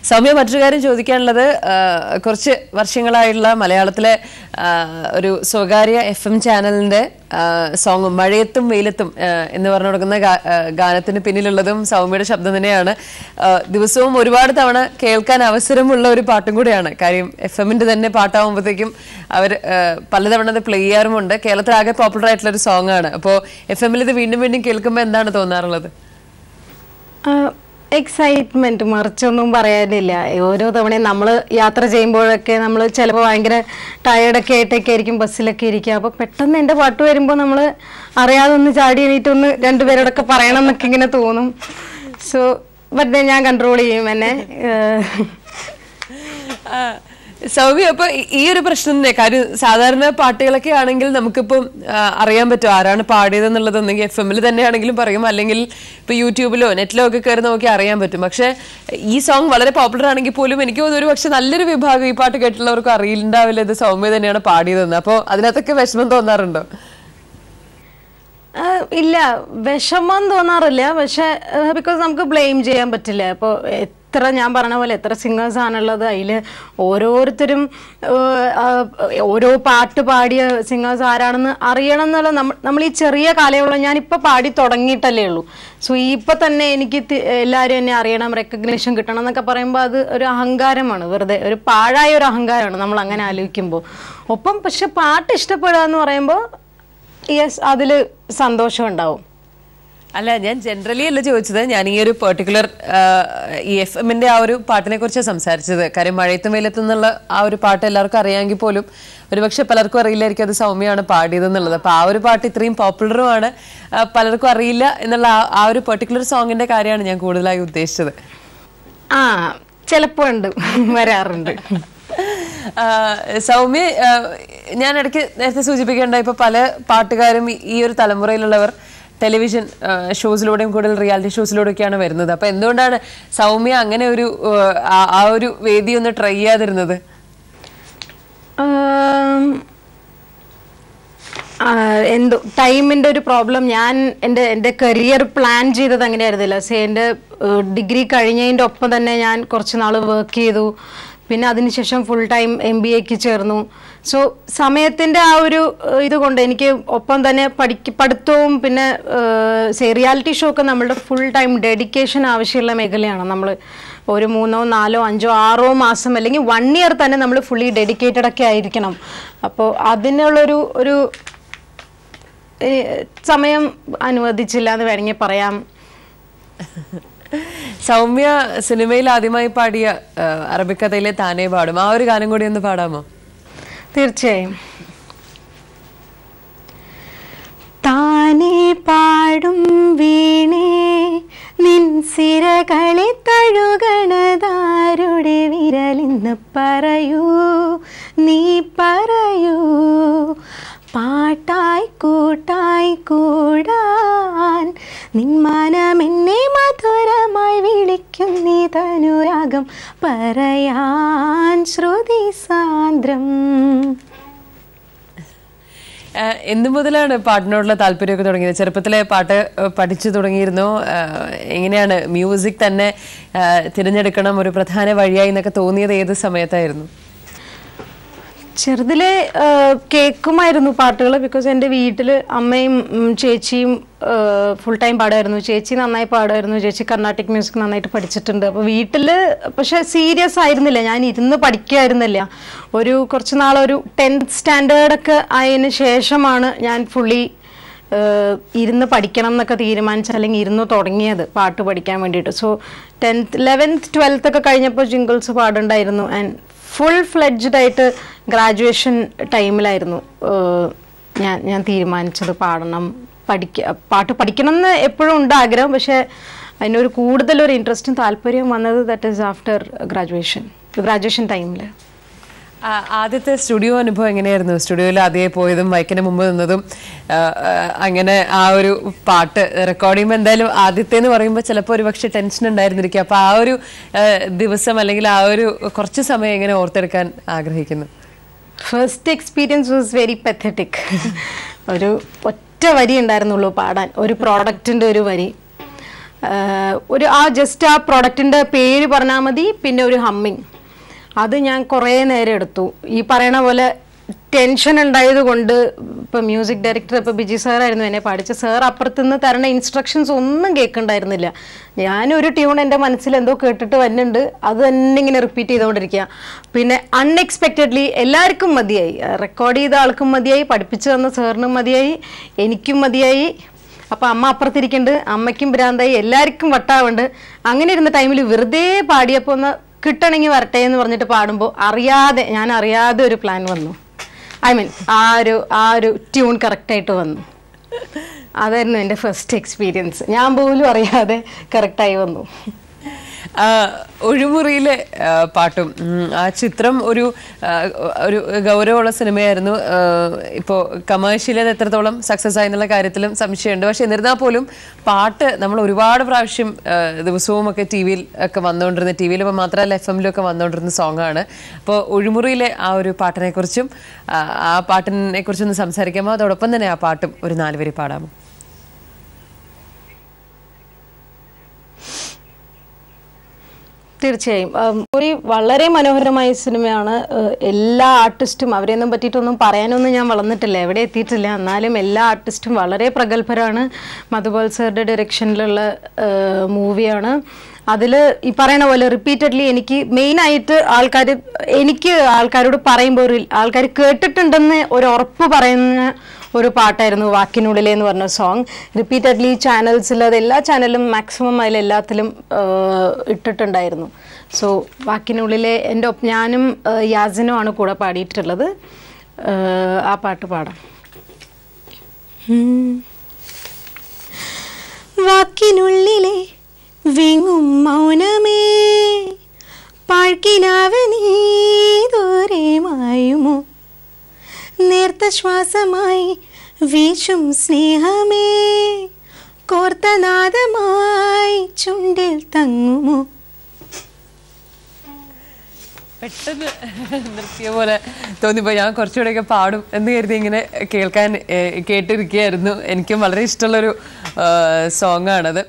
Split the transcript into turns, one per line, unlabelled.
സൗമ്യ, മറ്റൊരു കാര്യം ചോദിക്കാനുള്ളത്, കുറച്ച് വർഷങ്ങളായിട്ടുള്ള മലയാളത്തിലെ ഒരു സ്വകാര്യ FM ചാനലിന്റെ സോങ് മഴയത്തും വെയിലത്തും എന്ന് പറഞ്ഞു കൊടുക്കുന്ന ഗാനത്തിന് പിന്നിലുള്ളതും സൗമ്യയുടെ ശബ്ദം തന്നെയാണ്. ദിവസവും ഒരുപാട് തവണ കേൾക്കാൻ അവസരമുള്ള ഒരു പാട്ടും കൂടിയാണ്. കാര്യം FM-ന്റെ തന്നെ പാട്ടാവുമ്പോഴത്തേക്കും അവർ പലതവണ അത് പ്ലേ ചെയ്യാറുമുണ്ട്. കേരളത്തിലാകെ പോപ്പുലർ ആയിട്ടുള്ള ഒരു സോങ് ആണ്. അപ്പോൾ FM-ൽ ഇത് വീണ്ടും വീണ്ടും കേൾക്കുമ്പോൾ എന്താണ് തോന്നാറുള്ളത്?
എക്സൈറ്റ്മെന്റ്, മറിച്ചൊന്നും പറയാനില്ല. ഓരോ തവണയും നമ്മൾ യാത്ര ചെയ്യുമ്പോഴൊക്കെ നമ്മൾ ചിലപ്പോൾ ഭയങ്കര ടയേർഡൊക്കെ ആയിട്ടൊക്കെ ആയിരിക്കും ബസ്സിലൊക്കെ ഇരിക്കുക. അപ്പോൾ പെട്ടെന്ന് എൻ്റെ പാട്ട് വരുമ്പോൾ നമ്മൾ അറിയാതെ ഒന്ന് ചാടി എണീറ്റൊന്ന് രണ്ടുപേരോടൊക്കെ പറയണം എന്നൊക്കെ ഇങ്ങനെ തോന്നും. സോ ബട്ട് ഞാൻ കൺട്രോൾ ചെയ്യും എന്നെ.
സൗമ്യ, അപ്പൊ ഈ ഒരു പ്രശ്നം തന്നെ, കാര്യം സാധാരണ പാട്ടുകളൊക്കെ ആണെങ്കിൽ നമുക്കിപ്പം അറിയാൻ പറ്റും ആരാണ് പാടിയതെന്നുള്ളത്. ഒന്നെങ്കിൽ FM-ൽ തന്നെയാണെങ്കിലും പറയും, അല്ലെങ്കിൽ ഇപ്പൊ യൂട്യൂബിലോ നെറ്റിലോ ഒക്കെ കയറി നോക്കി അറിയാൻ പറ്റും. പക്ഷെ ഈ സോങ് വളരെ പോപ്പുലർ ആണെങ്കിൽ പോലും എനിക്ക് തോന്നുന്നു ഒരു പക്ഷെ നല്ലൊരു വിഭാഗം ഈ പാട്ട് കേട്ടിട്ടുള്ളവർക്ക് അറിയില്ലാവില്ല ഇത് സൗമ്യ തന്നെയാണ് പാടിയതെന്ന്. അപ്പോൾ അതിനകത്തൊക്കെ വിഷമം തോന്നാറുണ്ടോ?
ഇല്ല, വിഷമം തോന്നാറില്ല. പക്ഷെ ബിക്കോസ് നമുക്ക് ബ്ലെയിം ചെയ്യാൻ പറ്റില്ല. അപ്പോൾ എത്ര, ഞാൻ പറഞ്ഞ പോലെ എത്ര സിംഗേഴ്സ് ആണുള്ളത്, അതിൽ ഓരോരുത്തരും ഓരോ പാട്ട് പാടിയ സിംഗേഴ്സ് ആരാണെന്ന് അറിയണം എന്നുള്ള നമ്മൾ ഈ ചെറിയ കാലയളവ്, ഞാനിപ്പോൾ പാടി തുടങ്ങിയിട്ടല്ലേ ഉള്ളൂ. സോ ഇപ്പം തന്നെ എനിക്ക് എല്ലാവരും എന്നെ അറിയണം, റെക്കഗ്നേഷൻ കിട്ടണം എന്നൊക്കെ പറയുമ്പോൾ അത് ഒരു അഹങ്കാരമാണ്, വെറുതെ ഒരു പാഴായ ഒരു അഹങ്കാരമാണ് നമ്മൾ അങ്ങനെ ആലോചിക്കുമ്പോൾ. ഒപ്പം പക്ഷെ പാട്ട് ഇഷ്ടപ്പെടുക എന്ന് പറയുമ്പോൾ യെസ്, അതിൽ സന്തോഷം ഉണ്ടാവും.
അല്ല, ഞാൻ ജനറലി അല്ല ചോദിച്ചത്. ഞാൻ ഈ ഒരു പെർട്ടിക്കുലർ ഈ FM-ന്റെ ആ ഒരു പാട്ടിനെ കുറിച്ച് സംസാരിച്ചത്. കാര്യം മഴയത്തും വെയിലത്തും എന്നുള്ള ആ ഒരു പാട്ട് എല്ലാവർക്കും അറിയാമെങ്കിൽ പോലും ഒരുപക്ഷെ പലർക്കും അറിയില്ലായിരിക്കും അത് സൗമ്യയാണ് പാടിയതെന്നുള്ളത്. അപ്പൊ ആ ഒരു പാട്ട് ഇത്രയും പോപ്പുലറുമാണ്, പലർക്കും അറിയില്ല എന്നുള്ള ആ ഒരു പെർട്ടിക്കുലർ സോങ്ങിന്റെ കാര്യമാണ് ഞാൻ കൂടുതലായി ഉദ്ദേശിച്ചത്.
ചിലപ്പോ ഉണ്ട്, വരാറുണ്ട്.
സൗമ്യ, ഞാൻ ഇടയ്ക്ക് നേരത്തെ സൂചിപ്പിക്കേണ്ട, ഇപ്പൊ പല പാട്ടുകാരും ഈ ഒരു തലമുറയിലുള്ളവർ ടെലിവിഷൻ ഷോസിലൂടെയും കൂടുതൽ റിയാലിറ്റി ഷോസിലൂടെയൊക്കെയാണ് വരുന്നത്. അപ്പൊ എന്തുകൊണ്ടാണ് സൗമ്യ അങ്ങനെ ഒരു ആ ഒരു വേദി ഒന്ന് ട്രൈ ചെയ്യാതിരുന്നത്?
എന്തോ ടൈമിൻ്റെ ഒരു പ്രോബ്ലം. ഞാൻ എൻ്റെ കരിയർ പ്ലാൻ ചെയ്തത് അങ്ങനെയായിരുന്നില്ല. എൻ്റെ ഡിഗ്രി കഴിഞ്ഞതിൻ്റെ ഒപ്പം തന്നെ ഞാൻ കുറച്ച് നാൾ വർക്ക് ചെയ്തു. പിന്നെ അതിനുശേഷം ഫുൾ ടൈം MBA-ക്ക് ചേർന്നു. സോ സമയത്തിൻ്റെ ആ ഒരു ഇതുകൊണ്ട് എനിക്ക് ഒപ്പം തന്നെ പഠിത്തവും പിന്നെ റിയാലിറ്റി ഷോ ഒക്കെ നമ്മളുടെ ഫുൾ ടൈം ഡെഡിക്കേഷൻ ആവശ്യമുള്ള മേഖലയാണ്. നമ്മൾ ഒരു 3, 4, 5, 6 മാസം അല്ലെങ്കിൽ 1 year തന്നെ നമ്മൾ ഫുള്ളി ഡെഡിക്കേറ്റഡ് ഒക്കെ ആയിരിക്കണം. അപ്പോൾ അതിനുള്ളൊരു സമയം അനുവദിച്ചില്ല എന്ന് വേണമെങ്കിൽ പറയാം.
സൗമ്യ സിനിമയിൽ ആദ്യമായി പാടിയ അറബിക്കഥയിലെ താനേ പാടും, ആ ഒരു ഗാനം കൂടി ഒന്ന് പാടാമോ?
തീർച്ചയായും. താനേ പാടും വീണേ നിൻ സിരകളെ തഴുകണതാരുടെ വിരലിന്ന് പറയൂ, നീ പറയൂ, പാട്ടായി കൂട്ടായി കൂടാൻ നിൻ മനം എന്നെ മധുരമായി വിളിക്കും, നീ തനുരാഗം പറയാൻ ശ്രുതി സാന്ദ്രം.
എന്തു മുതലാണ് പാട്ടിനോടുള്ള താല്പര്യമൊക്കെ തുടങ്ങിയത്? ചെറുപ്പത്തിലെ പാട്ട് പഠിച്ചു തുടങ്ങിയിരുന്നോ? എങ്ങനെയാണ് മ്യൂസിക് തന്നെ തിരഞ്ഞെടുക്കണം ഒരു പ്രധാന വഴിയായി എന്നൊക്കെ തോന്നിയത് ഏത് സമയത്തായിരുന്നു?
ചെറുതിലെ കേൾക്കുമായിരുന്നു പാട്ടുകൾ. ബിക്കോസ് എൻ്റെ വീട്ടിൽ അമ്മയും ചേച്ചിയും ഫുൾ ടൈം പാടുമായിരുന്നു. ചേച്ചി നന്നായി പാടുമായിരുന്നു. ചേച്ചി കർണാട്ടിക് മ്യൂസിക് നന്നായിട്ട് പഠിച്ചിട്ടുണ്ട്. അപ്പോൾ വീട്ടിൽ പക്ഷെ സീരിയസ് ആയിരുന്നില്ല, ഞാൻ ഇരുന്ന് പഠിക്കുമായിരുന്നില്ല. ഒരു കുറച്ച് നാളൊരു 10th standard ഒക്കെ ആയതിന് ശേഷമാണ് ഞാൻ ഫുള്ളി ഇരുന്ന് പഠിക്കണം എന്നൊക്കെ തീരുമാനിച്ച, അല്ലെങ്കിൽ ഇരുന്ന് തുടങ്ങിയത് പാട്ട് പഠിക്കാൻ വേണ്ടിയിട്ട്. സോ 10th, 11th, 12th ഒക്കെ കഴിഞ്ഞപ്പോൾ ജിംഗിൾസ് പാടുണ്ടായിരുന്നു. ആൻഡ് ഫുൾ ഫ്ലെഡ്ജ്ഡ് ആയിട്ട് ഗ്രാജുവേഷൻ ടൈമിലായിരുന്നു ഞാൻ തീരുമാനിച്ചത് പാടണം, പാട്ട് പഠിക്കണം എന്ന് എപ്പോഴും ഉണ്ട് ആഗ്രഹം. പക്ഷേ അതിനൊരു കൂടുതലൊരു ഇൻട്രസ്റ്റും താല്പര്യവും വന്നത് ദാറ്റ് ഈസ് ആഫ്റ്റർ ഗ്രാജുവേഷൻ ടൈമിൽ.
ആദ്യത്തെ സ്റ്റുഡിയോ അനുഭവം എങ്ങനെയായിരുന്നു? സ്റ്റുഡിയോയിൽ ആദ്യമായി പോയതും മൈക്കിന് മുമ്പ് നിന്നതും, അങ്ങനെ ആ ഒരു പാട്ട് റെക്കോർഡ് ചെയ്യുമ്പോൾ എന്തായാലും ആദ്യത്തേന്ന് പറയുമ്പോൾ ചിലപ്പോൾ ഒരു പക്ഷേ ടെൻഷൻ ഉണ്ടായിരുന്നിരിക്കും. അപ്പോൾ ആ ഒരു ദിവസം അല്ലെങ്കിൽ ആ ഒരു കുറച്ച് സമയം എങ്ങനെ ഓർത്തെടുക്കാൻ ആഗ്രഹിക്കുന്നു?
First experience was very pathetic. ഒരു ഒറ്റ വരി ഉണ്ടായിരുന്നുള്ളൂ പാടാൻ, ഒരു പ്രോഡക്റ്റിൻ്റെ ഒരു വരി. ഒരു ജസ്റ്റ് ആ പ്രൊഡക്റ്റിൻ്റെ പേര് പറഞ്ഞാൽ മതി, പിന്നെ ഒരു ഹമ്മിങ്. അത് ഞാൻ കുറേ നേരം എടുത്തു. ഈ പറയണ പോലെ ടെൻഷൻ ഉണ്ടായത് കൊണ്ട് ഇപ്പം മ്യൂസിക് ഡയറക്ടർ ഇപ്പോൾ ബിജി സാറായിരുന്നു എന്നെ പഠിച്ച സാർ, അപ്പുറത്തുനിന്ന് തരണ ഇൻസ്ട്രക്ഷൻസ് ഒന്നും കേൾക്കണ്ടായിരുന്നില്ല. ഞാനൊരു ട്യൂൺ എൻ്റെ മനസ്സിൽ എന്തോ കേട്ടിട്ട് വരുന്നുണ്ട്, അത് തന്നെ ഇങ്ങനെ റിപ്പീറ്റ് ചെയ്തുകൊണ്ടിരിക്കുക. പിന്നെ അൺഎക്സ്പെക്റ്റഡ്ലി എല്ലാവർക്കും മതിയായി, റെക്കോർഡ് ചെയ്ത ആൾക്കും മതിയായി, പഠിപ്പിച്ചു തന്ന സാറിനും മതിയായി, എനിക്കും മതിയായി. അപ്പം അമ്മ അപ്പുറത്തിരിക്കുന്നുണ്ട്, അമ്മയ്ക്കും ഭ്രാന്തായി, എല്ലാവർക്കും വട്ടാവുണ്ട്. അങ്ങനെ ഇരുന്ന ടൈമിൽ വെറുതെ പാടിയപ്പോൾ ഒന്ന് കിട്ടണമെങ്കിൽ വരട്ടെ എന്ന് പറഞ്ഞിട്ട് പാടുമ്പോൾ ഞാൻ അറിയാതെ ഒരു പ്ലാൻ വന്നു. ഐ മീൻ ആ ഒരു ട്യൂൺ കറക്റ്റായിട്ട് വന്നു. അതായിരുന്നു എൻ്റെ ഫസ്റ്റ് എക്സ്പീരിയൻസ്. ഞാൻ പോലും അറിയാതെ കറക്റ്റായി വന്നു.
ഒഴിമുറിയിലെ പാട്ടും ആ ചിത്രം ഒരു ഗൗരവമുള്ള സിനിമയായിരുന്നു. ഇപ്പോൾ കമേഴ്ഷ്യലി അത് എത്രത്തോളം സക്സസ് ആയി എന്നുള്ള കാര്യത്തിലും സംശയമുണ്ട്. പക്ഷെ എന്നിരുന്നാൽ പോലും പാട്ട് നമ്മൾ ഒരുപാട് പ്രാവശ്യം ദിവസവും ഒക്കെ ടി വിയിൽ ഒക്കെ വന്നുകൊണ്ടിരുന്ന, ടി വിയിൽ മാത്രമല്ല FM-ലൊക്കെ വന്നുകൊണ്ടിരുന്ന സോങ്ങാണ്. അപ്പോൾ ഒഴിമുറിയിലെ ആ ഒരു പാട്ടിനെ കുറിച്ചും ആ പാട്ടിനെ കുറിച്ചൊന്ന് സംസാരിക്കാമോ? അതോടൊപ്പം തന്നെ ആ പാട്ടും ഒരു 4 വരി പാടാമോ?
തീർച്ചയായും. ഒരു വളരെ മനോഹരമായ സിനിമയാണ്. എല്ലാ ആർട്ടിസ്റ്റും, അവരെയൊന്നും പറ്റിയിട്ടൊന്നും പറയാനൊന്നും ഞാൻ വളർന്നിട്ടില്ല, എവിടെ എത്തിയിട്ടില്ല. എന്നാലും എല്ലാ ആർട്ടിസ്റ്റും വളരെ പ്രഗത്ഭരാണ്. മധുപാൽ സാറുടെ ഡയറക്ഷനിലുള്ള മൂവിയാണ്. അതിൽ ഈ പറയണ പോലെ റിപ്പീറ്റഡ്ലി എനിക്ക് മെയിനായിട്ട് ആൾക്കാരോട് പറയുമ്പോൾ ആൾക്കാർ കേട്ടിട്ടുണ്ടെന്ന് ഒരു ഉറപ്പ് പറയുന്ന ഒരു പാട്ടായിരുന്നു വാക്കിനുള്ളിലെ എന്ന് പറഞ്ഞ സോങ്. റിപ്പീറ്റഡ്ലി ചാനൽസിൽ, അത് എല്ലാ ചാനലും മാക്സിമം അതിലെല്ലാത്തിലും ഇട്ടിട്ടുണ്ടായിരുന്നു. സോ വാക്കിനുള്ളിലെ ഞാനും യാസിനുമാണ് കൂടെ പാടിയിട്ടുള്ളത്. ആ പാട്ട് പാടാം. വാക്കിനുള്ളിലെ വിങ്ങും മൗനമേ, പാഴ്ക്കിനാവ് നീ ദൂരെ മായുമോ, നേർത്ത ശ്വാസമായി വീശും സ്നേഹമേ, കോർത്തനാദമായി ചുണ്ടിൽ തങ്ങുമോ.
പെട്ടെന്ന് നിർത്തിയ പോലെ തോന്നിപ്പോ ഞാൻ കുറച്ചുകൂടെയൊക്കെ പാടും എന്ന് കരുതി ഇങ്ങനെ കേട്ടിരിക്കുകയായിരുന്നു. എനിക്കും വളരെ ഇഷ്ടമുള്ളൊരു സോങ്ങാണത്.